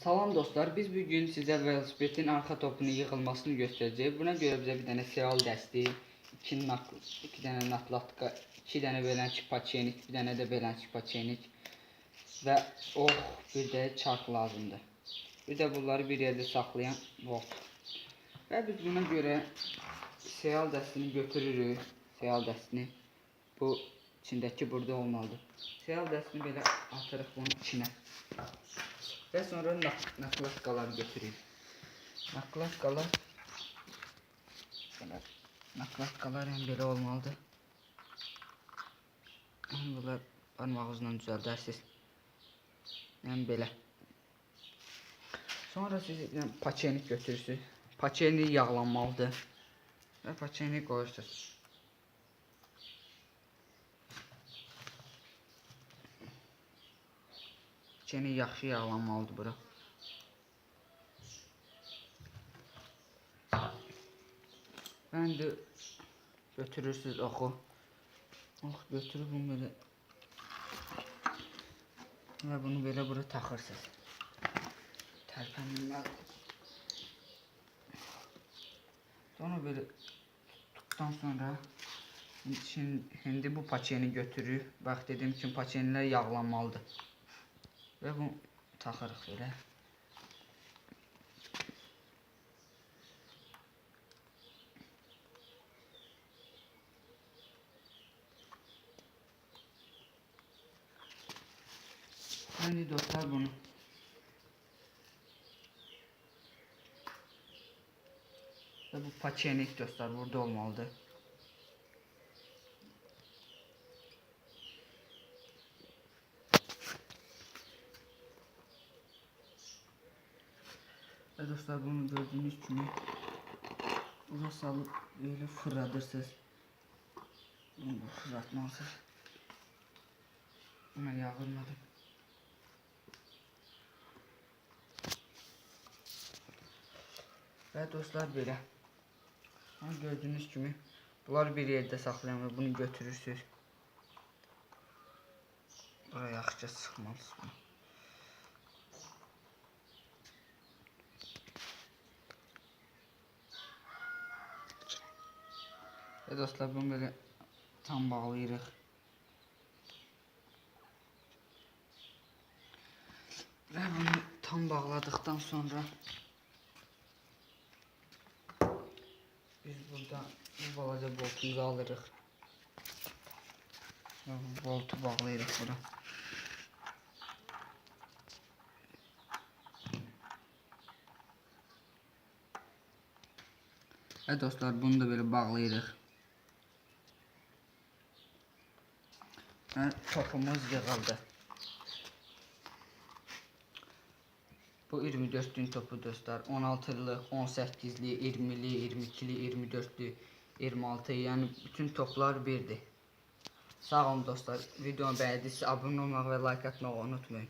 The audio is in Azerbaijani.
Salam dostlar, biz bugün sizə velosipedin arxa topunun yığılmasını göstərəcəyik. Buna görə bizə bir dənə serial dəstəyi, 2 dənə natlatka, 2 dənə beləncik paçenik, bir dənə də beləncik paçenik və bir də çarx lazımdır. Bir də bunları bir yerdə saxlayan volt. Və biz buna görə serial dəstini götürürük. Serial dəstini bu içindəki burada olmalıdır. Serial dəstini belə atırıq bunun içinə. Və sonra naklatkaları götüreyim. Naklatkalar hem belə olmalıdır. Bunlar parmağınızla düzəldərsiniz. Hem belə. Sonra siz paçenik götürürsünüz. Paçenik yağlanmalıdır. Və paçenik qoyursunuz. Paçenik yaxşı yağlanmalıdır bura. Ben de götürürsünüz oxu. Götürüb bunu belə və bunu belə bura taxırsınız. Tərpənməli. Sonra böyle tuttuktan sonra şimdi bu paçeni götürüb. Bax dediyim kimi paçenilər yağlanmalıdır. Və bunu taxırıq belə. Şimdi dostlar bunu ve bu paçenik dostlar burada olmalıdır. Ve dostlar bunu gördüğünüz gibi buna salıp böyle fırlatırsınız. Bunu fırlatmalısınız. Buna yağırmadım. Ve dostlar belə. Gördüğünüz gibi bunları bir yerde saxlayan ve bunu götürürsünüz. Buraya yaxşıca sıxmalısınız. Ve dostlar bunu böyle tam bağlayırıq. Ve bunu tam bağladıktan sonra biz burada bu balaca boltumuzu alırıq. Ve bu boltu bağlayırıq bura. Ve dostlar bunu da böyle bağlayırıq. Ve topumuz yığıldı. Bu 24 gün topu dostlar. 16'lı, 18'li, 20'li, 22'li, 24'lü, 26'lı, yani bütün toplar birdir. Sağ olun dostlar. Videomu beğendiyseniz abone olmayı ve like atmayı unutmayın.